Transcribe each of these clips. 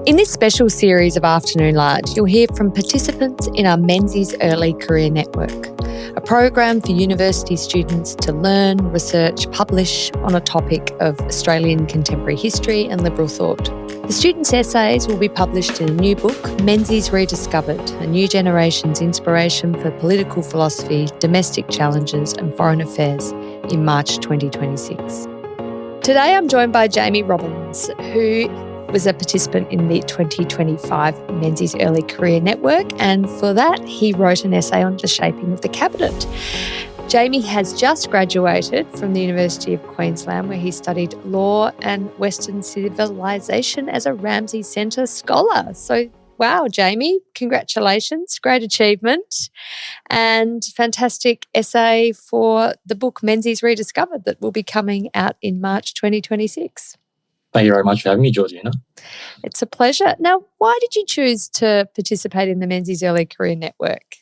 In this special series of Afternoon Large, you'll hear from participants in our Menzies Early Career Network, a program for university students to learn, research, publish on a topic of Australian contemporary history and liberal thought. The students' essays will be published in a new book, Menzies Rediscovered, a new generation's inspiration for political philosophy, domestic challenges and foreign affairs, in March 2026. Today I'm joined by Jamie Robbins, who was a participant in the 2025 Menzies Early Career Network, and for that he wrote an essay on the shaping of the cabinet. Jamie has just graduated from the University of Queensland, where he studied law and Western civilisation as a Ramsay Centre scholar. So, wow, Jamie, congratulations, great achievement, and fantastic essay for the book Menzies Rediscovered that will be coming out in March 2026. Thank you very much for having me, Georgina. It's a pleasure. Now, why did you choose to participate in the Menzies Early Career Network?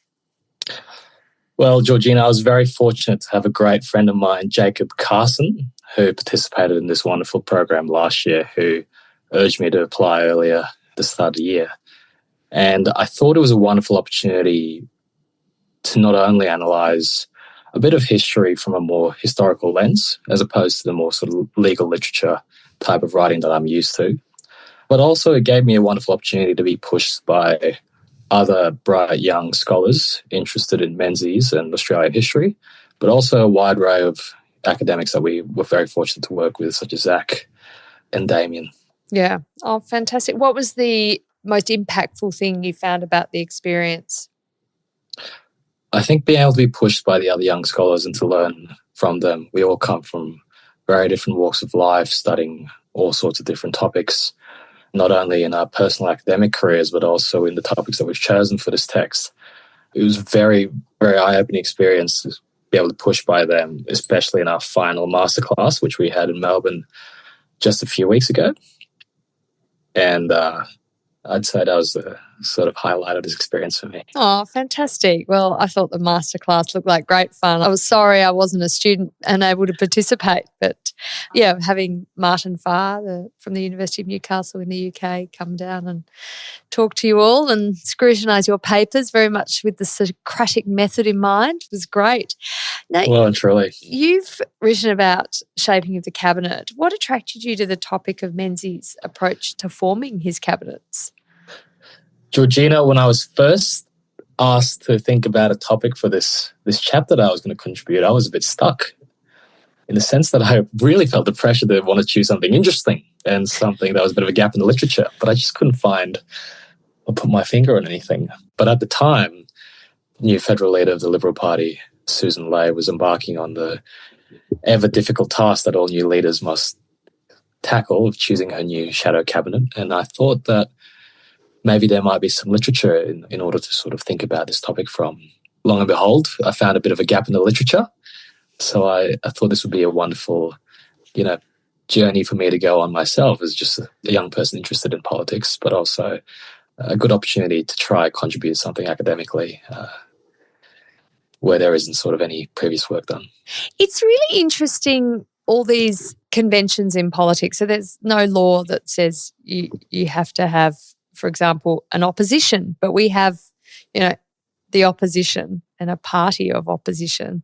Well, Georgina, I was very fortunate to have a great friend of mine, Jacob Carson, who participated in this wonderful program last year, who urged me to apply earlier at the start of the year. And I thought it was a wonderful opportunity to not only analyse a bit of history from a more historical lens, as opposed to the more sort of legal literature type of writing that I'm used to, but also it gave me a wonderful opportunity to be pushed by other bright young scholars interested in Menzies and Australian history, but also a wide array of academics that we were very fortunate to work with, such as Zach and Damien. Yeah. Oh, fantastic. What was the most impactful thing you found about the experience? I think being able to be pushed by the other young scholars and to learn from them. We all come from very different walks of life, studying all sorts of different topics, not only in our personal academic careers, but also in the topics that we've chosen for this text. It was a very, very eye-opening experience to be able to push by them, especially in our final masterclass, which we had in Melbourne just a few weeks ago. And I'd say that was the sort of highlight of this experience for me. Oh, fantastic. Well, I thought the masterclass looked like great fun. I was sorry I wasn't a student and able to participate, but yeah, having Martin Farr from the University of Newcastle in the UK come down and talk to you all and scrutinise your papers very much with the Socratic method in mind was great. Now, well and truly. You've written about shaping of the cabinet. What attracted you to the topic of Menzies' approach to forming his cabinets? Georgina, when I was first asked to think about a topic for this chapter that I was going to contribute, I was a bit stuck in the sense that I really felt the pressure to want to choose something interesting and something that was a bit of a gap in the literature, but I just couldn't find or put my finger on anything. But at the time, the new federal leader of the Liberal Party, Susan Ley, was embarking on the ever difficult task that all new leaders must tackle of choosing her new shadow cabinet. And I thought that maybe there might be some literature in order to sort of think about this topic from. Long and behold, I found a bit of a gap in the literature. So I thought this would be a wonderful, journey for me to go on myself as just a young person interested in politics, but also a good opportunity to try contribute something academically where there isn't sort of any previous work done. It's really interesting, all these conventions in politics. So there's no law that says you have to have, for example, an opposition, but we have, the opposition and a party of opposition.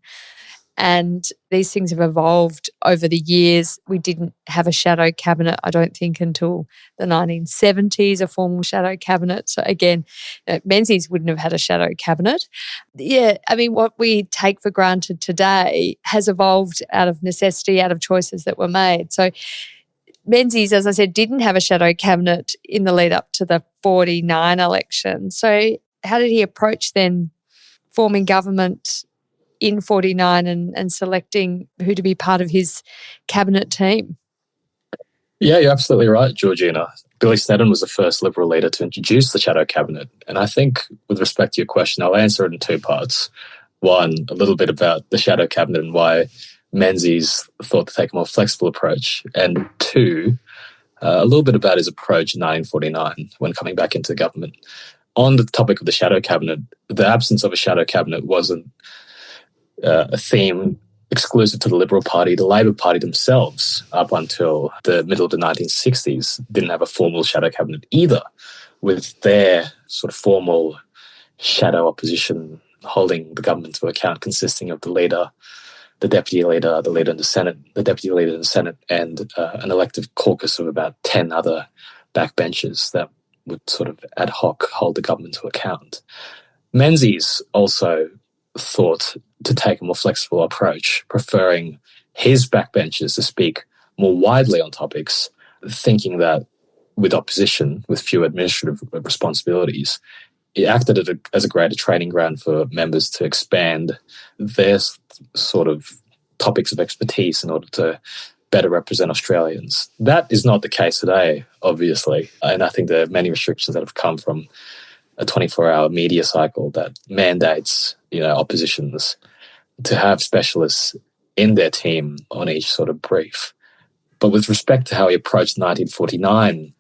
And these things have evolved over the years. We didn't have a shadow cabinet, I don't think, until the 1970s, a formal shadow cabinet. So again, Menzies wouldn't have had a shadow cabinet. Yeah, I mean, what we take for granted today has evolved out of necessity, out of choices that were made. So Menzies, as I said, didn't have a shadow cabinet in the lead up to the 49 election. So how did he approach then forming government in 49 and selecting who to be part of his cabinet team? Yeah, you're absolutely right, Georgina. Billy Snedden was the first Liberal leader to introduce the shadow cabinet. And I think with respect to your question, I'll answer it in two parts. One, a little bit about the shadow cabinet and why Menzies thought to take a more flexible approach. And two, a little bit about his approach in 1949 when coming back into government. On the topic of the shadow cabinet, the absence of a shadow cabinet wasn't a theme exclusive to the Liberal Party. The Labor Party themselves, up until the middle of the 1960s, didn't have a formal shadow cabinet either, with their sort of formal shadow opposition holding the government to account, consisting of the leader, the deputy leader, the leader in the Senate, the deputy leader in the Senate, and an elective caucus of about 10 other backbenchers that would sort of ad hoc hold the government to account. Menzies also thought to take a more flexible approach, preferring his backbenchers to speak more widely on topics, thinking that with opposition, with few administrative responsibilities, it acted as a greater training ground for members to expand their sort of topics of expertise in order to better represent Australians. That is not the case today, obviously. And I think there are many restrictions that have come from a 24-hour media cycle that mandates, oppositions to have specialists in their team on each sort of brief. But with respect to how he approached 1949,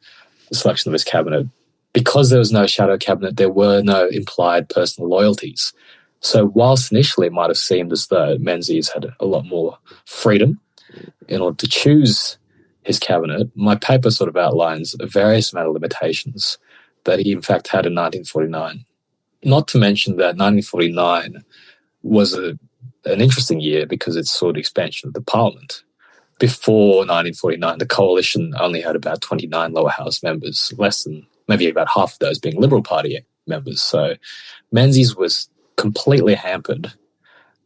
the selection of his cabinet, because there was no shadow cabinet, there were no implied personal loyalties. So whilst initially it might have seemed as though Menzies had a lot more freedom in order to choose his cabinet, my paper sort of outlines a various amount of limitations that he in fact had in 1949. Not to mention that 1949 was an interesting year because it saw the expansion of the parliament. Before 1949, the coalition only had about 29 lower house members, less than maybe about half of those being Liberal Party members. So Menzies was completely hampered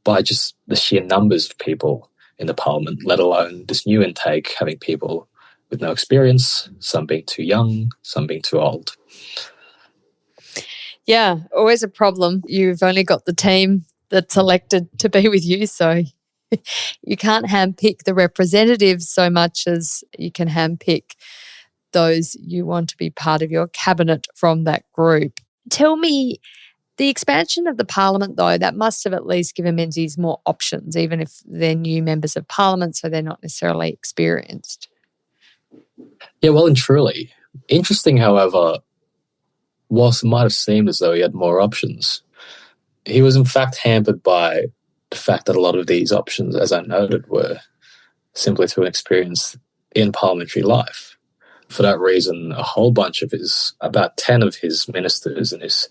by just the sheer numbers of people in the parliament, let alone this new intake having people with no experience, some being too young, some being too old. Yeah, always a problem. You've only got the team that's elected to be with you, so you can't handpick the representatives so much as you can handpick those you want to be part of your cabinet from that group. Tell me, the expansion of the parliament, though, that must have at least given Menzies more options, even if they're new members of parliament, so they're not necessarily experienced. Yeah, well and truly. Interesting, however, whilst it might have seemed as though he had more options, he was in fact hampered by the fact that a lot of these options, as I noted, were simply too inexperienced in parliamentary life. For that reason, a whole bunch of about 10 of his ministers in his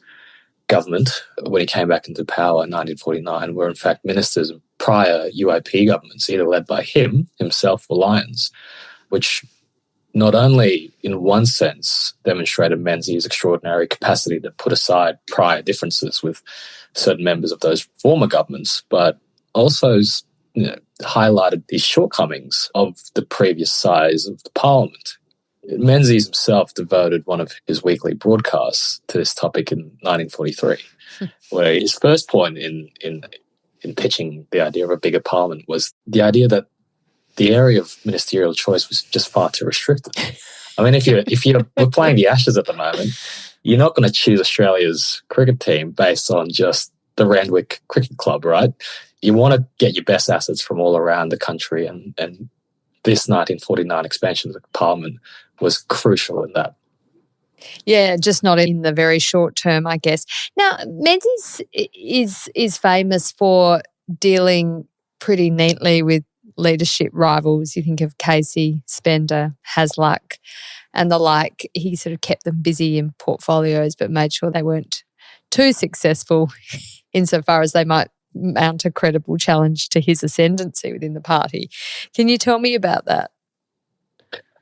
government, when he came back into power in 1949, were in fact ministers of prior UAP governments, either led by himself or Lyons, which not only in one sense demonstrated Menzies' extraordinary capacity to put aside prior differences with certain members of those former governments, but also highlighted the shortcomings of the previous size of the parliament. Menzies himself devoted one of his weekly broadcasts to this topic in 1943, where his first point in pitching the idea of a bigger parliament was the idea that the area of ministerial choice was just far too restricted. I mean, if we're playing the Ashes at the moment, you're not going to choose Australia's cricket team based on just the Randwick Cricket Club, right? You want to get your best assets from all around the country, and this 1949 expansion of the parliament was crucial in that. Yeah, just not in the very short term, I guess. Now, Menzies is famous for dealing pretty neatly with leadership rivals. You think of Casey, Spender, Hasluck and the like. He sort of kept them busy in portfolios but made sure they weren't too successful insofar as they might mount a credible challenge to his ascendancy within the party. Can you tell me about that?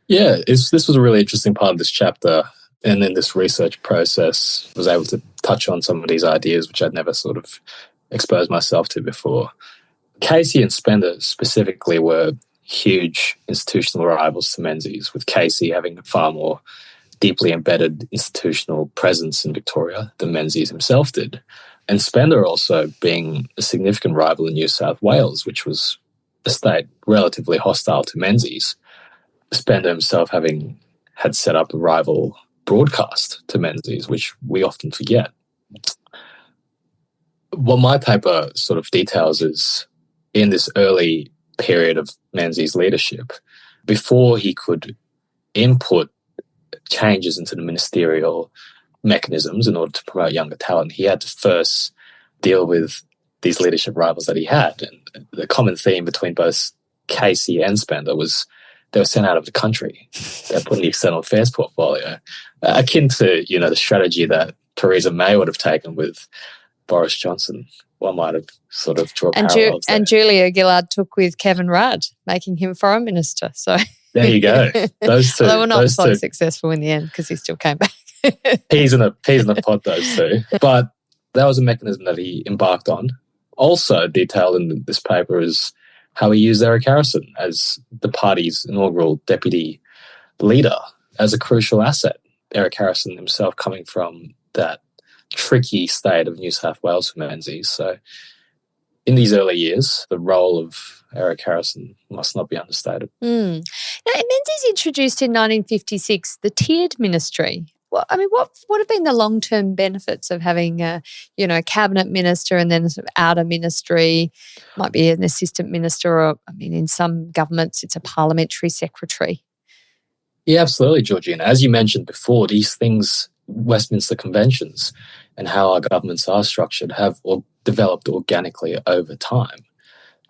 Yeah, this was a really interesting part of this chapter, and in this research process I was able to touch on some of these ideas which I'd never sort of exposed myself to before. Casey and Spender specifically were huge institutional rivals to Menzies, with Casey having a far more deeply embedded institutional presence in Victoria than Menzies himself did, and Spender also being a significant rival in New South Wales, which was a state relatively hostile to Menzies. Spender himself had set up a rival broadcast to Menzies, which we often forget. What my paper sort of details is, in this early period of Menzies' leadership, before he could input changes into the ministerial mechanisms in order to promote younger talent, he had to first deal with these leadership rivals that he had. And the common theme between both Casey and Spender was they were sent out of the country. They're put in the external affairs portfolio, akin to, the strategy that Theresa May would have taken with Boris Johnson. One might have sort of drawn parallels there. And Julia Gillard took with Kevin Rudd, making him foreign minister. So there you go. Those two. Although we're not so successful in the end because he still came back. Peas in the pod, those two. But that was a mechanism that he embarked on. Also detailed in this paper is how he used Eric Harrison as the party's inaugural deputy leader as a crucial asset. Eric Harrison himself coming from that tricky state of New South Wales for Menzies. So in these early years, the role of Eric Harrison must not be understated. Now, Menzies introduced in 1956 the tiered ministry. Well, what have been the long-term benefits of having a cabinet minister and then a sort of outer ministry? Might be an assistant minister, or in some governments it's a parliamentary secretary. Yeah, absolutely, Georgina. As you mentioned before, these things, Westminster conventions and how our governments are structured, have developed organically over time.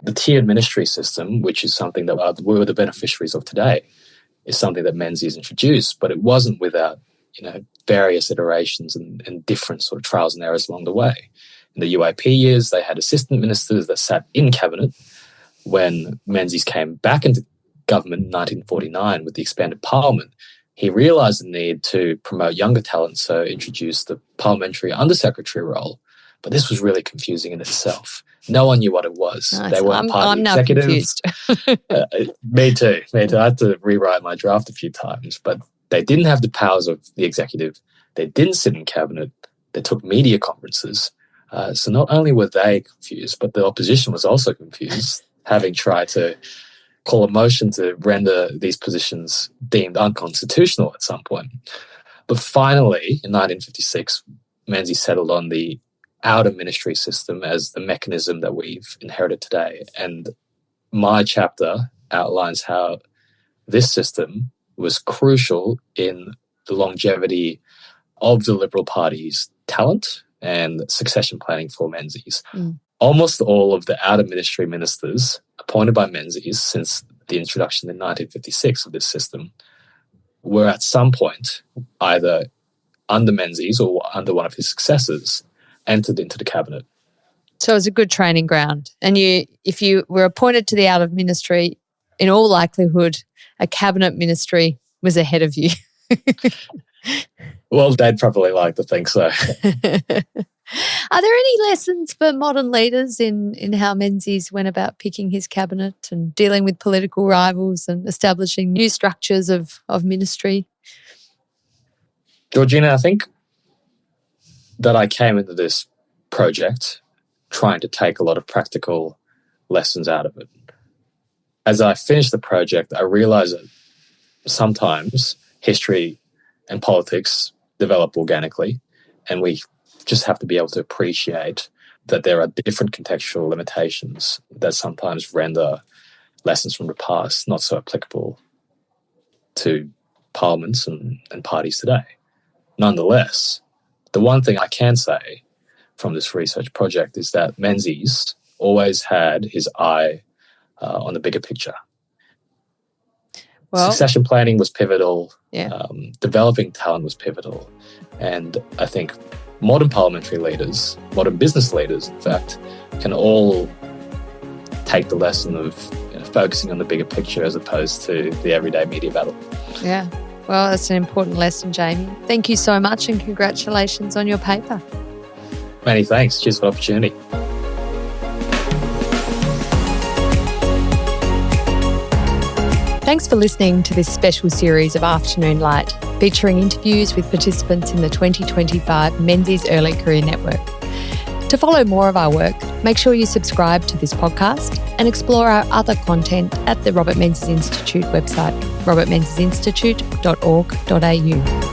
The tiered ministry system, which is something that we're the beneficiaries of today, is something that Menzies introduced, but it wasn't without various iterations and different sort of trials and errors along the way. In the UAP years, they had assistant ministers that sat in cabinet. When Menzies came back into government in 1949 with the expanded parliament, he realised the need to promote younger talent, so introduced the parliamentary undersecretary role. But this was really confusing in itself. No one knew what it was. Nice. They weren't part of the executive. I'm now confused. Me too. I had to rewrite my draft a few times, but they didn't have the powers of the executive. They didn't sit in cabinet. They took media conferences. So not only were they confused, but the opposition was also confused, having tried to call a motion to render these positions deemed unconstitutional at some point. But finally, in 1956, Menzies settled on the outer ministry system as the mechanism that we've inherited today. And my chapter outlines how this system was crucial in the longevity of the Liberal Party's talent and succession planning for Menzies. Almost all of the outer ministry ministers appointed by Menzies since the introduction in 1956 of this system were at some point either under Menzies or under one of his successors entered into the cabinet. So it was a good training ground. And if you were appointed to the outer ministry, in all likelihood, a cabinet ministry was ahead of you. Well, they'd probably like to think so. Are there any lessons for modern leaders in how Menzies went about picking his cabinet and dealing with political rivals and establishing new structures of ministry? Georgina, I think that I came into this project trying to take a lot of practical lessons out of it. As I finished the project, I realized that sometimes history and politics develop organically, and we just have to be able to appreciate that there are different contextual limitations that sometimes render lessons from the past not so applicable to parliaments and parties today. Nonetheless, the one thing I can say from this research project is that Menzies always had his eye on the bigger picture. Well, succession planning was pivotal. Yeah. Developing talent was pivotal. And I think modern parliamentary leaders, modern business leaders, in fact, can all take the lesson of focusing on the bigger picture as opposed to the everyday media battle. Yeah. Well, that's an important lesson, Jamie. Thank you so much and congratulations on your paper. Many thanks. Cheers for the opportunity. Thanks for listening to this special series of Afternoon Light, featuring interviews with participants in the 2025 Menzies Early Career Network. To follow more of our work, make sure you subscribe to this podcast and explore our other content at the Robert Menzies Institute website, robertmenziesinstitute.org.au.